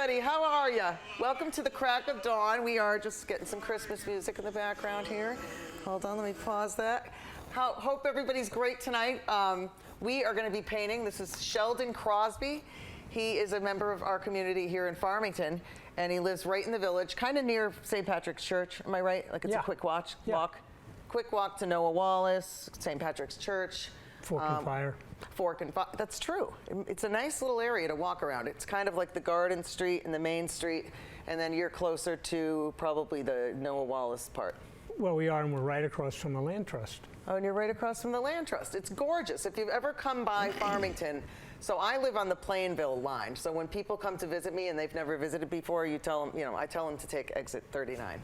everybody. How are you? Welcome to the crack of dawn. We are just getting some Christmas music in the background here. Hold on, let me pause that. Hope everybody's great tonight. We are going to be painting. This is Sheldon Crosby. He is a member of our community here in Farmington, and he lives right in the village, kind of near St. Patrick's Church. Am I right? Like it's a quick walk. Quick walk to Noah Wallace, St. Patrick's Church. Fork and Fire. Fork and Fire. That's true. It's a nice little area to walk around. It's kind of like the Garden Street and the Main Street, and then you're closer to probably the Noah Wallace part. Well, we are, and we're right across from the Land Trust. Oh, and you're right across from the Land Trust. It's gorgeous. If you've ever come by Farmington, so I live on the Plainville line. So when people come to visit me and they've never visited before, you tell them, I tell them to take exit 39.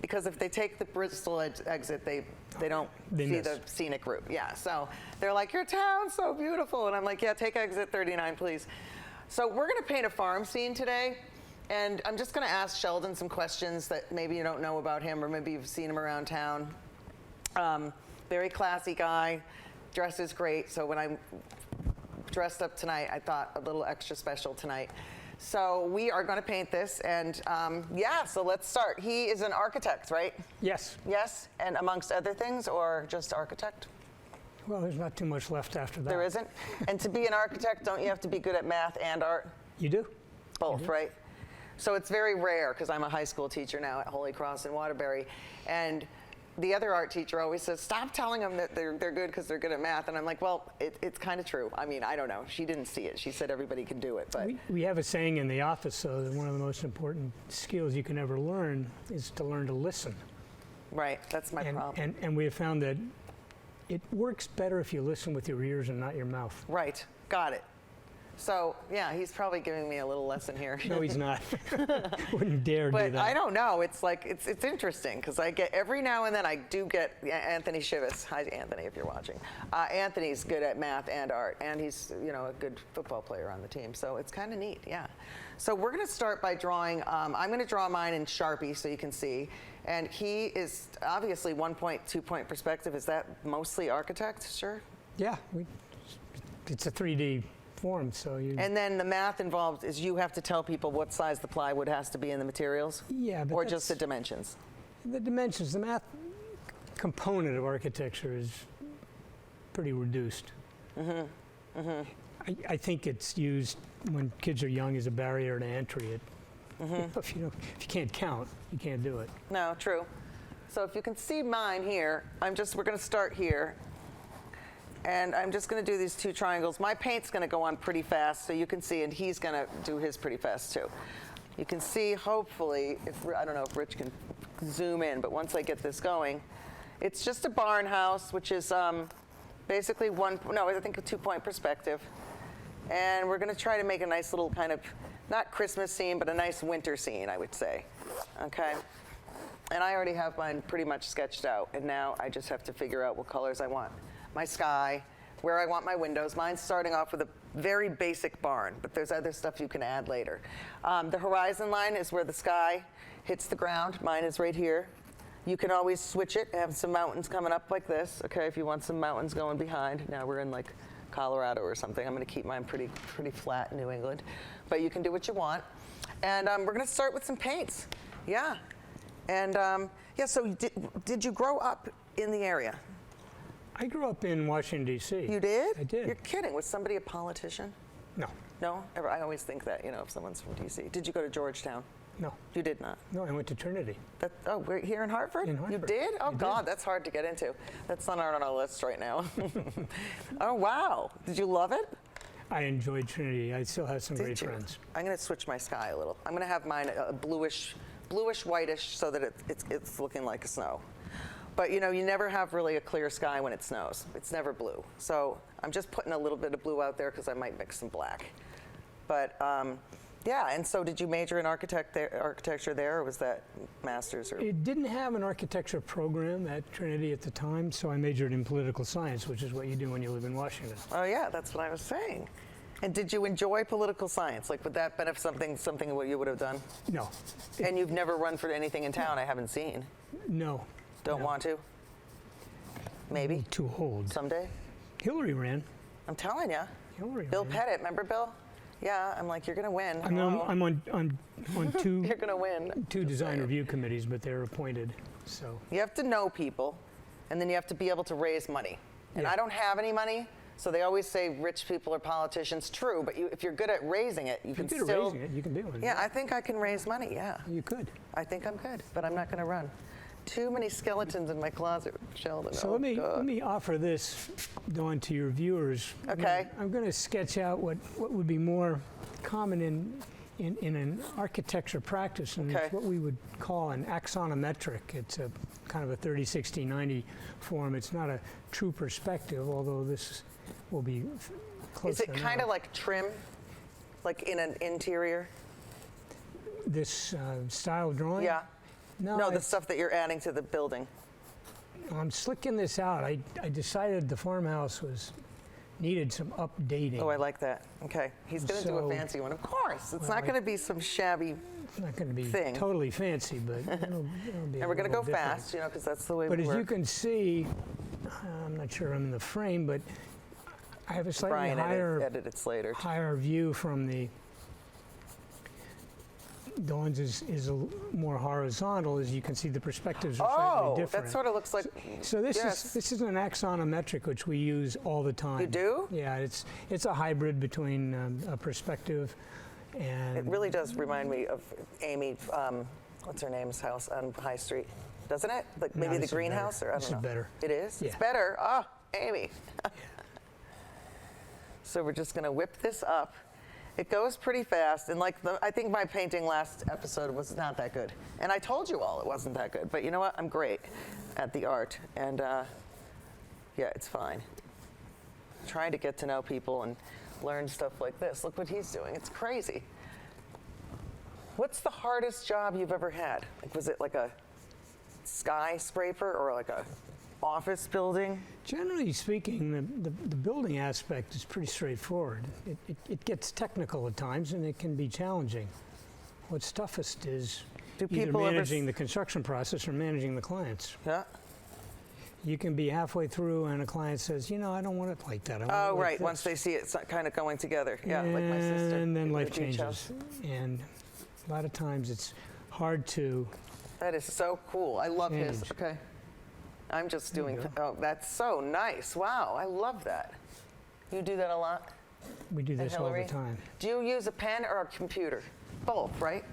Because if they take the Bristol exit, they don't see the scenic route. Yeah, so they're like, your town's so beautiful. And I'm like, yeah, take exit 39, please. So we're going to paint a farm scene today. And I'm just going to ask Sheldon some questions that maybe you don't know about him, or maybe you've seen him around town. Very classy guy, dresses great. So when I'm dressed up tonight, I thought a little extra special tonight. So we are going to paint this, and so let's start. He is an architect, right? Yes. Yes, and amongst other things, or just architect? Well, there's not too much left after that. There isn't? And to be an architect, don't you have to be good at math and art? You do. Both, right? So it's very rare, because I'm a high school teacher now at Holy Cross in Waterbury, and the other art teacher always says, stop telling them that they're good because they're good at math. And I'm like, well, it's kind of true. I mean, I don't know. She didn't see it. She said everybody can do it. But we have a saying in the office, though, that one of the most important skills you can ever learn is to learn to listen. Right. That's my problem. And we have found that it works better if you listen with your ears and not your mouth. Right. Got it. So, yeah, he's probably giving me a little lesson here. No, he's not. Wouldn't dare do that. But I don't know. It's like, it's interesting, because I get, every now and then I do get Anthony Shivas. Hi, Anthony, if you're watching. Anthony's good at math and art, and he's, a good football player on the team. So it's kind of neat, yeah. So we're going to start by drawing, I'm going to draw mine in Sharpie so you can see. And he is obviously 1-point, 2-point perspective. Is that mostly architect, sure? Yeah, it's a 3D form, so you... And then the math involved is you have to tell people what size the plywood has to be in the materials? Yeah, but or just the dimensions? The dimensions, the math component of architecture is pretty reduced. Mm-hmm. Mm-hmm. I think it's used when kids are young as a barrier to entry. If you can't count, you can't do it. No, true. So if you can see mine here, we're going to start here. And I'm just going to do these 2 triangles. My paint's going to go on pretty fast, so you can see, and he's going to do his pretty fast too. You can see, hopefully, I don't know if Rich can zoom in, but once I get this going, it's just a barn house, which is basically I think a 2-point perspective. And we're going to try to make a nice little kind of, not Christmas scene, but a nice winter scene, I would say. Okay. And I already have mine pretty much sketched out, and now I just have to figure out what colors I want. My sky, where I want my windows. Mine's starting off with a very basic barn, but there's other stuff you can add later. The horizon line is where the sky hits the ground. Mine is right here. You can always switch it, have some mountains coming up like this, okay, if you want some mountains going behind. Now we're in like Colorado or something. I'm gonna keep mine pretty flat in New England, but you can do what you want. And we're gonna start with some paints, yeah. And so did you grow up in the area? I grew up in Washington, D.C. You did? I did. You're kidding. Was somebody a politician? No. No? I always think that, if someone's from D.C. Did you go to Georgetown? No. You did not? No, I went to Trinity. We're here in Hartford? In Hartford. You did? Oh, God, that's hard to get into. That's not on our list right now. Oh, wow. Did you love it? I enjoyed Trinity. I still have some great friends. I'm going to switch my sky a little. I'm going to have mine a bluish, whitish, so that it's looking like snow. But you never have really a clear sky when it snows. It's never blue. So I'm just putting a little bit of blue out there because I might mix some black. But and so did you major in architecture there, or was that master's? It didn't have an architecture program at Trinity at the time, so I majored in political science, which is what you do when you live in Washington. Oh yeah, that's what I was saying. And did you enjoy political science? Like, would that been something what you would have done? No. And you've never run for anything in town? I haven't seen. No. Don't want to? Maybe? Too old. Someday? Hillary ran. I'm telling you. Hillary Bill ran. Pettit, remember Bill? Yeah, I'm like, you're going to win. I'm on two You're going to win. two design review committees, but they're appointed. So You have to know people, and then you have to be able to raise money. And Yeah. I don't have any money, so they always say rich people are politicians. True, but if you're good at raising it, you can if you're still. raising it, you can do it. Yeah, I think I can raise money. Yeah, You could. I think I'm good, but I'm not going to run. Too many skeletons in my closet, Sheldon. So Oh, God. let me offer this, Dawn, to your viewers. Okay. I'm going to sketch out what would be more common in an architecture practice, and Okay. it's what we would call an axonometric. It's a kind of a 30, 60, 90 form. It's not a true perspective, although this will be close Is it enough. kind of like trim, like in an interior? This style drawing? Yeah. No, No, the stuff that you're adding to the building. I'm slicking this out. I decided the farmhouse needed some updating. Oh, I like that. Okay, he's going to do a So- fancy one. Of course, it's Well, not I- going to be some shabby. It's not going to be thing. totally fancy, but it'll be And we're going to go little different. fast, because that's the way But we as work. you can see, I'm not sure I'm in the frame, but I have a slightly Brian higher edited Slater. higher view from the Dawn's is more horizontal. As you can see, the perspectives are slightly Oh, different. that sort of looks like. So yes. this is an axonometric which we use all the time. You do? Yeah, it's a hybrid between a perspective and It really does remind me of Amy. What's her name's house on High Street? Doesn't it? Like No, maybe the this is greenhouse, better. or I This don't is know. better. It is. It's Yeah. better. Oh, Amy. So we're just going to whip this up. It goes pretty fast, and I think my painting last episode was not that good. And I told you all it wasn't that good, but you know what? I'm great at the art, and yeah, it's fine. Trying to get to know people and learn stuff like this. Look what he's doing. It's crazy. What's the hardest job you've ever had? Like, was it like a skyscraper or like a office building? Generally speaking, the building aspect is pretty straightforward. It gets technical at times, and it can be challenging. What's toughest is Do either people ever managing the construction process or managing the clients. Yeah. You can be halfway through, and a client says, I don't want it like that. I want it Oh, like right. this." Once they see it kind of going together. Yeah, like my sister. And then with life the beach changes. house. And a lot of times it's hard to That is so cool. I love his. Change. Okay. I'm just There you doing. go. Oh, that's so nice. Wow, I love that. You do that a lot? we do this all the Hillary? time. Do you use a pen or a computer? Both, right?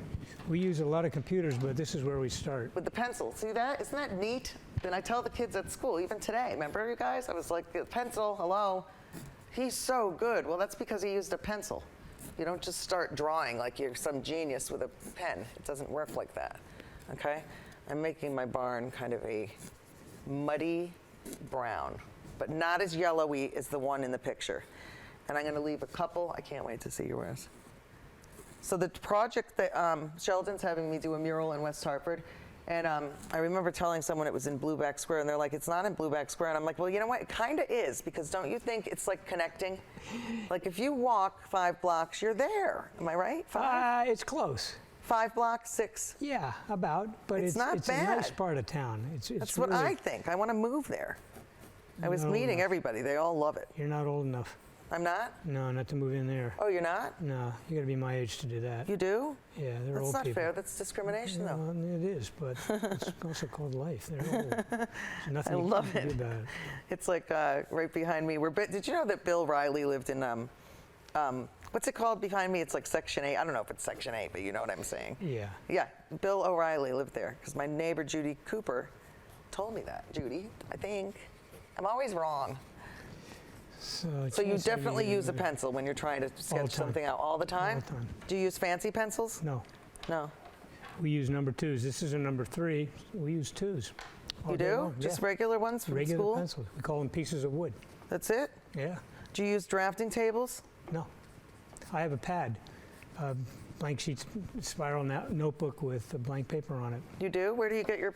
We use a lot of computers, but this is where we start. With the pencil. See that? Isn't that neat? Then I tell the kids at school, even today, remember you guys? I was like, pencil, hello. He's so good. Well, that's because he used a pencil. You don't just start drawing like you're some genius with a pen. It doesn't work like that. Okay? I'm making my barn kind of a muddy brown, but not as yellowy as the one in the picture. And I'm going to leave a couple. I can't wait to see yours. So the project that Sheldon's having me do a mural in West Hartford, and I remember telling someone it was in Blueback Square, and they're like, it's not in Blueback Square. And I'm like, well, you know what? It kind of is, because don't you think it's like connecting? Like if you walk 5 blocks, you're there. Am I right? 5? It's close. 5 blocks, 6? Yeah, about. But It's not a nice bad. part of town. It's That's what really, I think. I want to move there. I was No, meeting no. everybody. They all love it. You're not old enough. I'm not? No, not to move in there. Oh, you're not? No, you got to be my age to do that. You do? Yeah, they're That's old not people. fair. That's discrimination, though. Well, it is, but it's also called life. They're old. There's nothing I you love can it. do about it. It's like right behind me. Did you know that Bill Riley lived in, what's it called behind me? It's like Section 8. I don't know if it's Section 8, but you know what I'm saying. Yeah. Yeah, Bill O'Reilly lived there because my neighbor Judy Cooper told me that. Judy, I think. I'm always wrong. So you chance I definitely need use a to- pencil when you're trying to sketch time. something out all the time? All the time. Do you use fancy pencils? No, No. we use number 2s. This is a number 3. We use 2s. all You day do? long. Just Yeah. regular ones from Regular school? pencils. We call them pieces of wood. That's it? Yeah. Do you use drafting tables? No. I have a pad, a blank sheet spiral notebook with a blank paper on it. You do? Where do you get your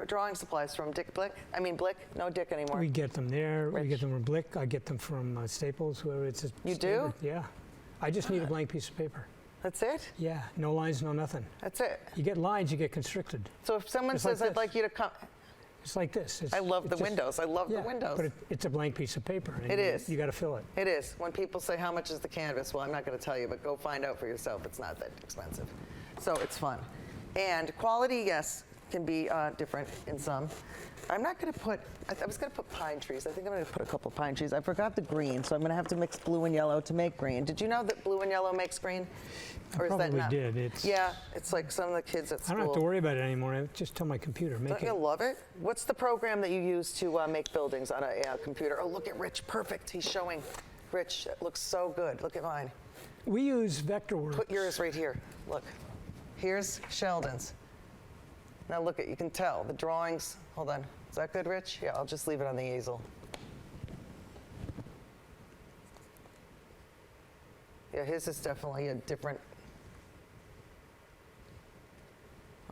drawing supplies from? Dick Blick? I mean Blick? No Dick anymore. We get them there. We Rich. get them from Blick. I get them from Staples, whoever it's a You do? standard. Yeah. I just need a blank piece of paper. That's it? Yeah. No lines, no nothing. That's it. You get lines, you get constricted. So if someone Just like says, I'd this. like you to come, It's like this. I love the windows. I love the yeah, windows. but it's a blank piece of paper. And It is. You got to fill it. It is. When people say, how much is the canvas? Well, I'm not going to tell you, but go find out for yourself. It's not that expensive. So it's fun. And quality, yes, can be different in some. I'm not going to put, I was going to put pine trees. I think I'm going to put a couple pine trees. I forgot the green, so I'm going to have to mix blue and yellow to make green. Did you know that blue and yellow makes green? Or I is that probably not? did. Yeah, it's like some of the kids at I school. don't have to worry about it anymore. I just tell my computer, make Don't it. you love it? What's the program that you use to make buildings on a computer? Oh, look at Rich. Perfect. He's showing. Rich, it looks so good. Look at mine. We use Vectorworks. Put yours right here. Look. Here's Sheldon's. Now look at, you can tell the drawings. Hold on. Is that good, Rich? Yeah, I'll just leave it on the easel. Yeah, his is definitely a different.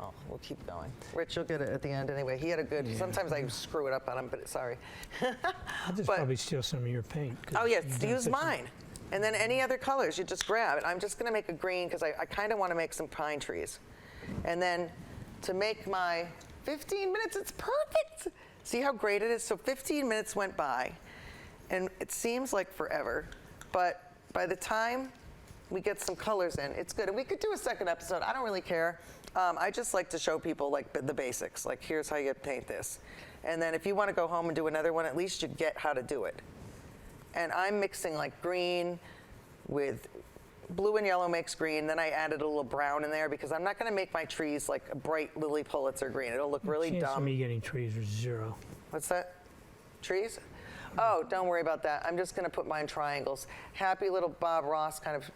Oh, we'll keep going. Rich, you'll get it at the end anyway. He had a good, sometimes I screw it up on him, but sorry. I'll just but- probably steal some of your paint. 'cause Oh, yes, you've done use such a- mine. And then any other colors, you just grab it. I'm just going to make a green because I kind of want to make some pine trees. And then to make my 15 minutes, it's perfect. See how great it is? So 15 minutes went by, and it seems like forever, but by the time we get some colors in, it's good. And we could do a second episode. I don't really care. I just like to show people like the basics. Like, here's how you paint this. And then if you want to go home and do another one, at least you get how to do it. And I'm mixing like green with blue and yellow makes green. Then I added a little brown in there because I'm not going to make my trees like a bright Lily Pulitzer green. It'll look really Chance of dumb. me getting trees is 0. What's that? Trees? Oh, don't worry about that. I'm just going to put mine triangles. Happy little Bob Ross kind of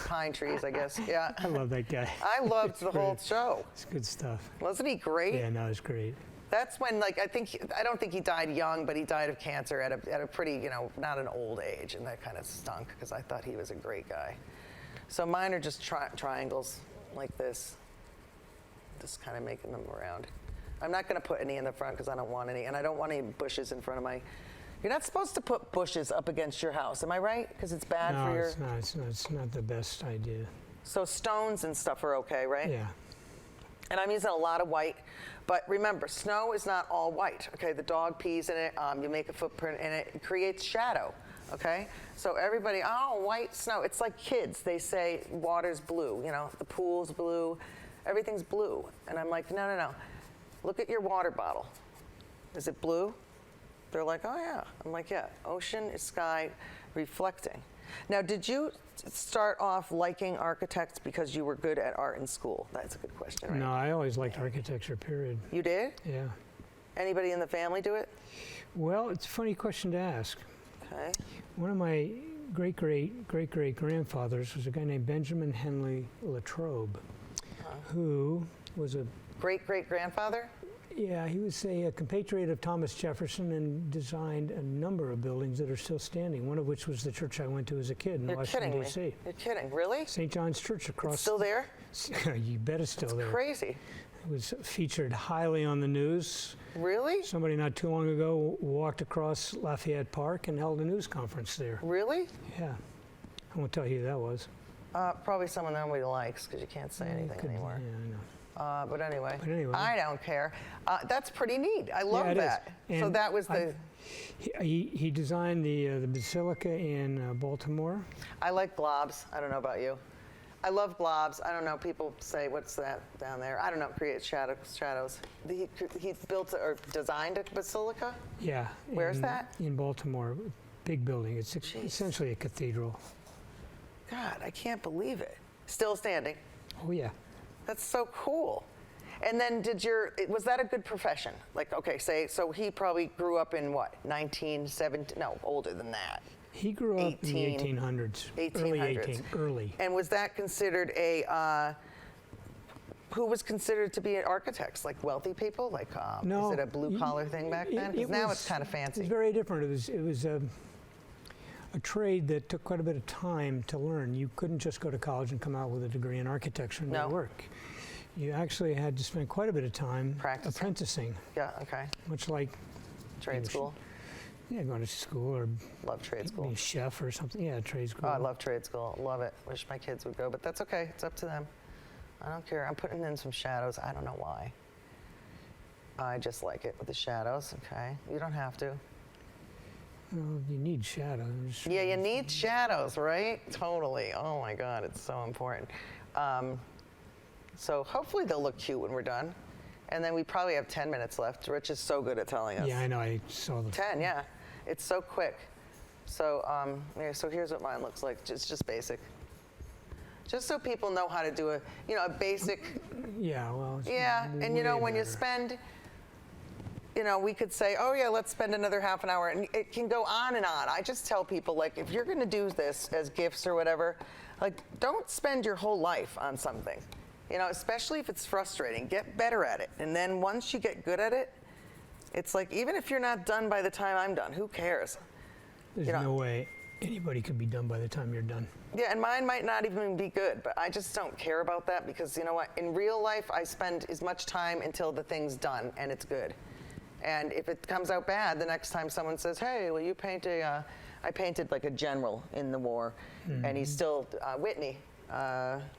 pine trees, I guess. Yeah. I love that guy. I loved the whole great. show. It's good stuff. Wasn't he great? Yeah, no, it's great. That's when, like, I don't think he died young, but he died of cancer at a pretty, not an old age, and that kind of stunk because I thought he was a great guy. So mine are just triangles like this, just kind of making them around. I'm not going to put any in the front because I don't want any, and I don't want any bushes in front of my. You're not supposed to put bushes up against your house, am I right? Because it's bad No, for your. it's not the best idea. So stones and stuff are okay, right? Yeah. And I'm using a lot of white. But remember, snow is not all white, okay? The dog pees in it, you make a footprint in it, it creates shadow, okay? So everybody, oh, white snow. It's like kids. They say water's blue, the pool's blue, everything's blue. And I'm like, no. Look at your water bottle. Is it blue? They're like, oh, yeah. I'm like, yeah, ocean is sky reflecting. Now, did you start off liking architects because you were good at art in school? That's a good question, right? No, I always liked architecture, period. You did? Yeah. Anybody in the family do it? Well, it's a funny question to ask. Okay. One of my great-great-great-great-grandfathers was a guy named Benjamin Henley Latrobe, who was a Great-great-grandfather? Yeah, he was a compatriot of Thomas Jefferson and designed a number of buildings that are still standing, one of which was the church I went to as a kid in You're Washington, kidding me. D.C. You're kidding. Really? St. John's Church across. It's still there? You bet it's still there. Crazy. It was featured highly on the news. Really? Somebody not too long ago walked across Lafayette Park and held a news conference there. Really? Yeah. I won't tell you who that was. Probably someone nobody likes because you can't say anything anymore. Yeah, I know. But anyway, anyway. I don't care. That's pretty neat. I love Yeah, it is. that. So And that was the. He designed the basilica in Baltimore. I like globs. I don't know about you. I love globs. I don't know. People say, "What's that down there?" I don't know. Create shadows. He built or designed a basilica. Yeah. Where's that? In Baltimore. Big building. It's essentially a cathedral. God, I can't believe it. Still standing. Oh, yeah. That's so cool. And then was that a good profession? Like, okay, so he probably grew up in what, 1917? No, older than that. He grew up in the 1800s. 1800s. Early. And was that considered who was considered to be architects? Like wealthy people? Like, No. is it a blue collar thing back then? Because now it's kind of It fancy. was very different. It was a trade that took quite a bit of time to learn. You couldn't just go to college and come out with a degree in architecture and No. go work. You actually had to spend quite a bit of time Practicing. apprenticing, Yeah, okay. much like Trade school. going to school or Love trade being school. a chef or something. Yeah, trade school. Oh, I love trade school. Love it. Wish my kids would go, but that's okay. It's up to them. I don't care. I'm putting in some shadows. I don't know why. I just like it with the shadows, okay? You don't have to. Well, you need shadows. Yeah, you need shadows, right? Totally. Oh my God, it's so important. So hopefully they'll look cute when we're done. And then we probably have 10 minutes left. Rich is so good at telling us. Yeah, I know. I saw the 10, yeah. It's so quick. So, yeah, so here's what mine looks like. It's just basic. Just so people know how to do a basic. Yeah, well. It's Yeah, and when you better. spend, we could say, oh yeah, let's spend another half an hour, and it can go on and on. I just tell people, like, if you're going to do this as gifts or whatever, like, don't spend your whole life on something. Especially if it's frustrating, get better at it. And then once you get good at it, it's like, even if you're not done by the time I'm done, who cares? There's no way anybody could be done by the time you're done. Yeah, and mine might not even be good, but I just don't care about that because you know what? In real life, I spend as much time until the thing's done and it's good. And if it comes out bad, the next time someone says, hey, will you paint I painted like a general in the war, and he's still, Whitney.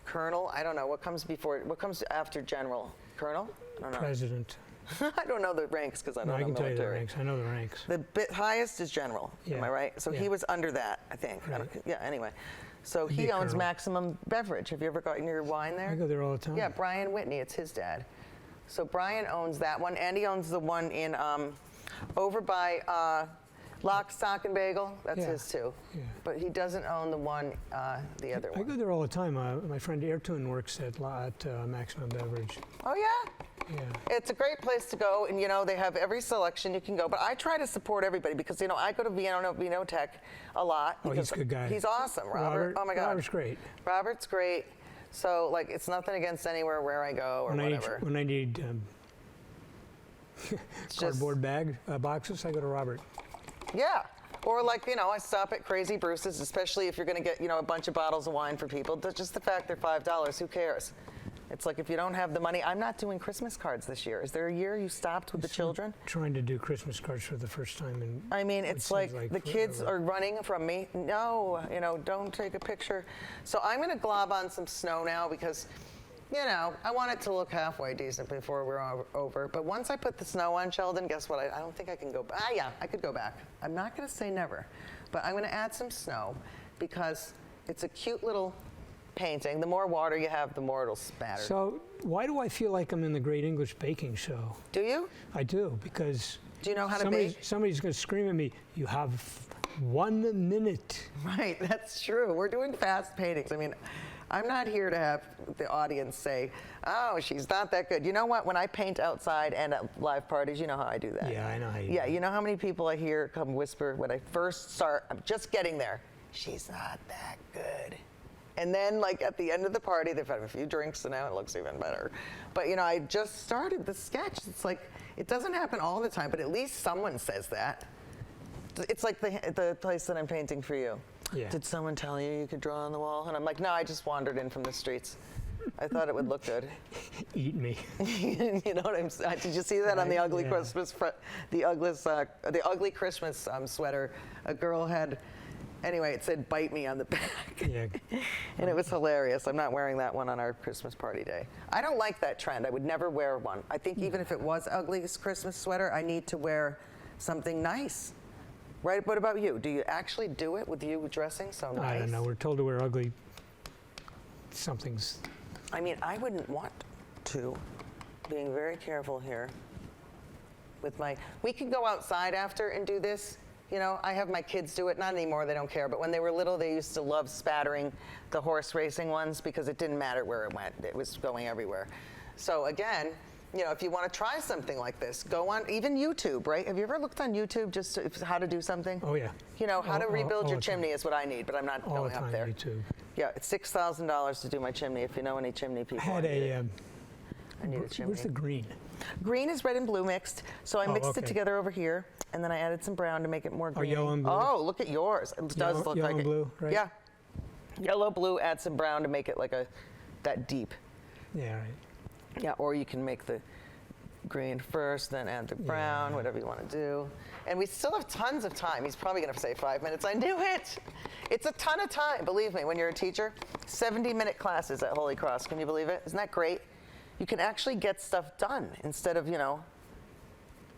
Colonel, I don't know, what comes after general? Colonel? I don't know. President. I don't know the ranks because I don't know I can military. tell you the ranks. I know the ranks. The highest is general, am I Yeah. right? So he Yeah. was under that, I think. Right. Yeah, anyway. So Be he a owns colonel. Maximum Beverage. Have you ever gotten your wine there? I go there all the time. Yeah, Brian Whitney, it's his dad. So Brian owns that one, and he owns the one in over by Lock, Stock, and Bagel. That's Yeah. his too. Yeah. But he doesn't own the one, the other I one. go there all the time. My friend Airtune works at Maximum Beverage. Oh yeah. Yeah. It's a great place to go, and they have every selection you can go. But I try to support everybody because I go to Vinotech a lot. Oh, he's because a good guy. He's awesome, Robert. Oh my God. Robert's great. Robert's great. So like, it's nothing against anywhere where I go or whatever. When I need cardboard boxes, I go to Robert. Yeah. Or like, I stop at Crazy Bruce's, especially if you're going to get, a bunch of bottles of wine for people. Just the fact they're $5, who cares? It's like, if you don't have the money, I'm not doing Christmas cards this year. Is there a year you stopped with the children? Trying to do Christmas cards for the first time in. I mean, it's like the kids forever. are running from me. No, don't take a picture. So I'm going to glob on some snow now because, I want it to look halfway decent before we're over. But once I put the snow on, Sheldon, guess what? I don't think I can go back. Yeah, I could go back. I'm not going to say never. But I'm going to add some snow because it's a cute little painting. The more water you have, the more it'll spatter. So why do I feel like I'm in the Great English Baking Show? Do you? I do, because Do you know how to bake? Somebody's going to scream at me, you have 1 minute. Right, that's true. We're doing fast paintings. I mean, I'm not here to have the audience say, oh, she's not that good. You know what? When I paint outside and at live parties, you know how I do that. Yeah, I know how you Yeah, do. you know how many people I hear come whisper when I first start, I'm just getting there, she's not that good. And then, like, at the end of the party, they've had a few drinks, and now it looks even better. But, I just started the sketch. It's like, it doesn't happen all the time, but at least someone says that. It's like the place that I'm painting for you. Yeah. Did someone tell you could draw on the wall? And I'm like, no, I just wandered in from the streets. I thought it would look good. Eat me. You know what I'm saying? Did you see that on the ugly Yeah. Christmas, the ugly Christmas sweater? A girl had. Anyway, it said "bite me" on the back. Yeah. And it was hilarious. I'm not wearing that one on our Christmas party day. I don't like that trend. I would never wear one. I think even if it was ugliest Christmas sweater, I need to wear something nice. Right? What about you? Do you actually do it with you dressing so nice? I don't know. We're told to wear ugly somethings. I mean, I wouldn't want to. Being very careful here with we can go outside after and do this. I have my kids do it, not anymore, they don't care, but when they were little, they used to love spattering the horse racing ones because it didn't matter where it went, it was going everywhere. So again, if you want to try something like this, go on, even YouTube, right? Have you ever looked on YouTube just how to do something? Oh, yeah. How to rebuild all your the time. chimney is what I need, but I'm not All going the time up there. YouTube. Yeah, it's $6,000 to do my chimney. If you know any chimney people, I had I need a chimney. where's the green? Green is red and blue mixed, so I mixed it okay. together over here, and then I added some brown to make it more green. yellow and blue? Oh, look at yours. It does look Yellow like and it. blue, right? Yeah. Yellow, blue, add some brown to make it like that deep. Yeah, right. Yeah, or you can make the green first, then add the brown, whatever you want to do. And we still have tons of time. He's probably going to say 5 minutes. I knew it. It's a ton of time, believe me, when you're a teacher. 70-minute classes at Holy Cross. Can you believe it? Isn't that great? You can actually get stuff done instead of,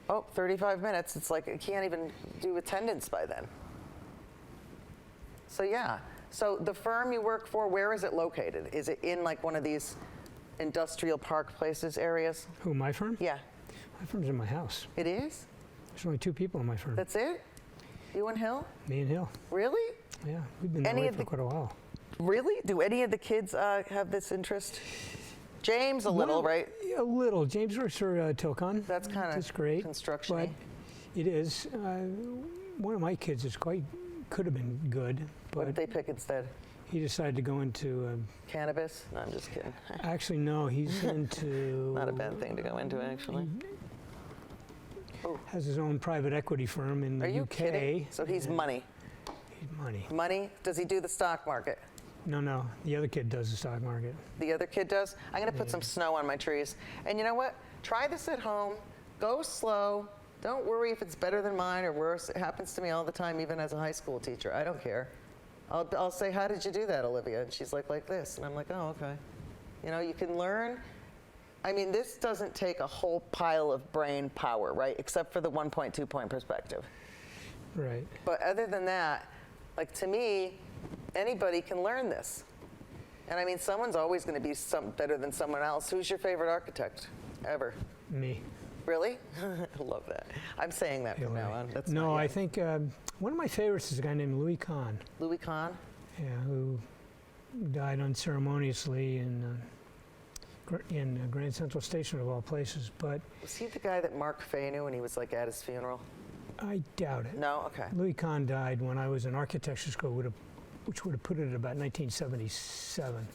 Oh, 35 minutes. It's like I can't even do attendance by then. So yeah. So the firm you work for, where is it located? Is it in like one of these industrial park places areas? Who, my firm? Yeah. My firm's in my house. It is? There's only 2 people in my firm. That's it? You and Hill? Me and Hill. Really? Yeah, we've been that way for quite a while. Really? Do any of the kids have this interest? James, a little, right? A little. James works for Tilcon. That's kind That's of great. construction-y. But it is. One of my kids could have been good, What but did they pick instead? he decided to go into. Cannabis? No, I'm just kidding. Actually, no, he's into. Not a bad thing to go into, actually. Has his own private equity firm in the Are you UK. kidding? So he's money. He's money. Money? Does he do the stock market? No, the other kid does the stock market. The other kid does? I'm going to put some snow on my trees. And you know what? Try this at home. Go slow. Don't worry if it's better than mine or worse. It happens to me all the time, even as a high school teacher. I don't care. I'll say, how did you do that, Olivia? And she's like this. And I'm like, oh, okay. You know, you can learn. I mean, this doesn't take a whole pile of brain power, right? Except for the 1.2 point perspective. Right. But other than that, like to me, anybody can learn this. And I mean, someone's always going to be better than someone else. Who's your favorite architect ever? Me. Really? I love that. I'm saying that from now on. That's No, not I you. think one of my favorites is a guy named Louis Kahn. Louis Kahn? Yeah, who died unceremoniously in Grand Central Station of all places. But Was he the guy that Mark Fay knew when he was like at his funeral? I doubt it. No? Okay. Louis Kahn died when I was in architecture school, which would have put it at about 1977.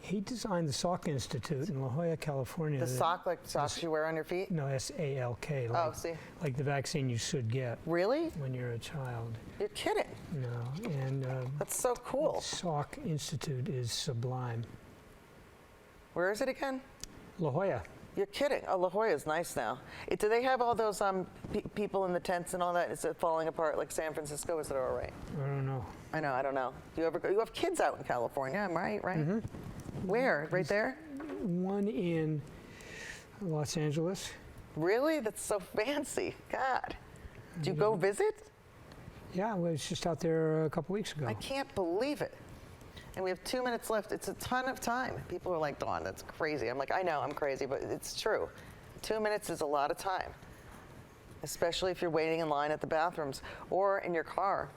He designed the Salk Institute in La Jolla, California. The sock, like socks you wear on your feet? No, S-A-L-K. Oh, see. Like the vaccine you should get Really? when you're a child. You're kidding. No, and That's so cool. Salk Institute is sublime. Where is it again? La Jolla. You're kidding. Oh, La Jolla is nice now. Do they have all those people in the tents and all that? Is it falling apart like San Francisco? Is it all right? I don't know. I know, I don't know. Do you ever go? You have kids out in California, am I right? Mm-hmm. Where? Right there? One in Los Angeles. Really? That's so fancy. God. Do you go visit? Yeah, I was just out there a couple weeks ago. I can't believe it. And we have 2 minutes left. It's a ton of time. People are like, Dawn, that's crazy. I'm like, I know, I'm crazy, but it's true. 2 minutes is a lot of time, especially if you're waiting in line at the bathrooms or in your car.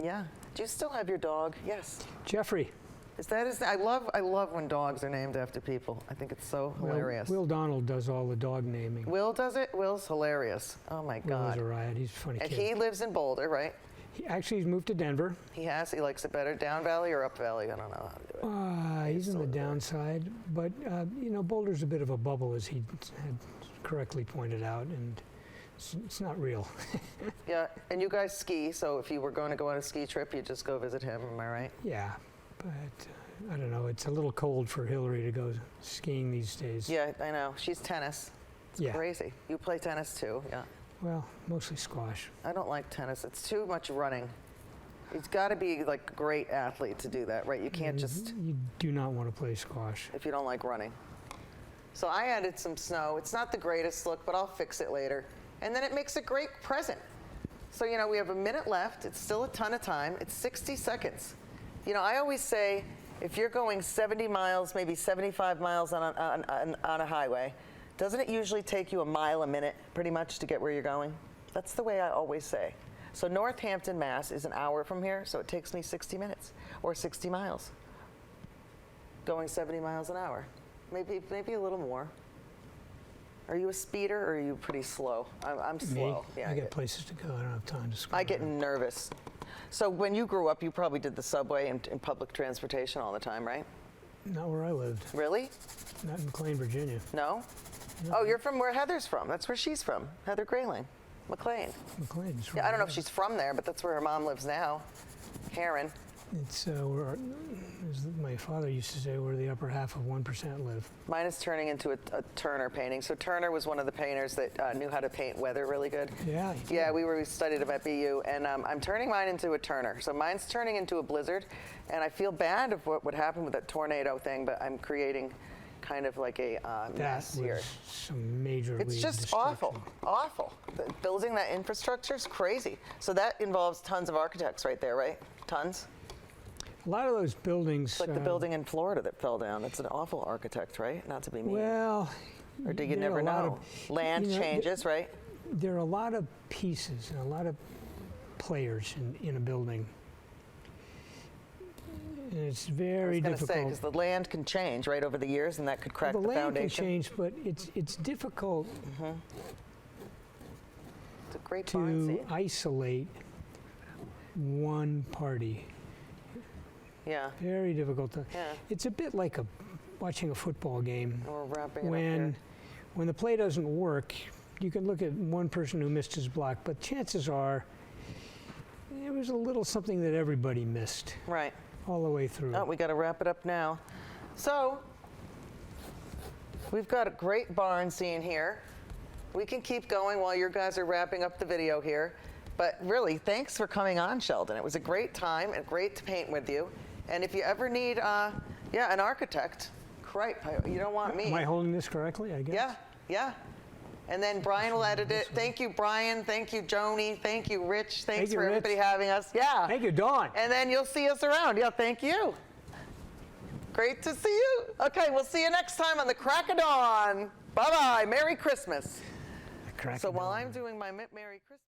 Yeah. Do you still have your dog? Yes. Jeffrey. Is that his? I love when dogs are named after people. I think it's so hilarious. Will Donald does all the dog naming. Will does it? Will's hilarious. Oh my Will is God. a riot. He's a funny And kid. he lives in Boulder, right? He's moved to Denver. He likes it better down valley or up valley? I don't know how to do it. He's on the downside, but Boulder's a bit of a bubble, as he had correctly pointed out, and it's not real. Yeah, and you guys ski, so if you were going to go on a ski trip, you'd just go visit him, am I right? Yeah, but I don't know. It's a little cold for Hillary to go skiing these days. Yeah, I know. She's tennis. It's Yeah. crazy. You play tennis too, yeah. Well, mostly squash. I don't like tennis. It's too much running. It's got to be like a great athlete to do that, right? You can't just, You do not want to play squash. if you don't like running. So I added some snow. It's not the greatest look, but I'll fix it later. And then it makes a great present. So, we have a minute left. It's still a ton of time. It's 60 seconds. I always say, if you're going 70 miles, maybe 75 miles on a highway, doesn't it usually take you a mile a minute, pretty much, to get where you're going? That's the way I always say. So Northampton, Mass. is an hour from here, so it takes me 60 minutes, or 60 miles, going 70 miles an hour. Maybe a little more. Are you a speeder, or are you pretty slow? I'm slow. Me? Yeah, I got places to go. I don't have time to scroll. I get nervous. So when you grew up, you probably did the subway and public transportation all the time, right? Not where I lived. Really? Not in McLean, Virginia. No? Oh, you're from where Heather's from. That's where she's from. Heather Grayling, McLean. McLean's. Yeah, I don't know if she's from there, but that's where her mom lives now. Karen. It's as my father used to say, where the upper half of 1% live. Mine is turning into a Turner painting. So Turner was one of the painters that knew how to paint weather really good. Yeah. Yeah, we studied him at BU, and I'm turning mine into a Turner. So mine's turning into a blizzard, and I feel bad of what would happen with that tornado thing, but I'm creating kind of like a That mess was here. some major It's league just destruction. awful. Building that infrastructure is crazy. So that involves tons of architects right there, right? Tons? A lot of those buildings. It's like the building in Florida that fell down. It's an awful architect, right? Not to be mean. Well, Or do you there are never a lot know? Land you know, changes, right? there are a lot of pieces and a lot of players in a building. And it's very I was going to say, difficult. because the land can change, right, over the years, and that could crack the the land foundation. can change, but it's difficult It's a great barn to scene. isolate one party. Yeah, Very difficult to. yeah. It's a bit like watching a football game. And we're wrapping it up here. When the play doesn't work, you can look at one person who missed his block, but chances are there was a little something that everybody missed Right. all the way through. Oh, we got to wrap it up now. So, we've got a great barn scene here. We can keep going while you guys are wrapping up the video here. But really, thanks for coming on, Sheldon. It was a great time and great to paint with you. And if you ever need, an architect, cripe, you don't want me. Am I holding this correctly, I guess? Yeah, yeah. And then Brian will edit it. Thank you, Brian. Thank you, Joni. Thank you, Rich. Thanks you, for Rich. everybody having us. Yeah. Thank you, Dawn. And then you'll see us around. Yeah, thank you. Great to see you. Okay, we'll see you next time on the Crack of Dawn. Bye-bye. Merry Christmas. Crack So of while dawn. I'm doing my Merry Christmas.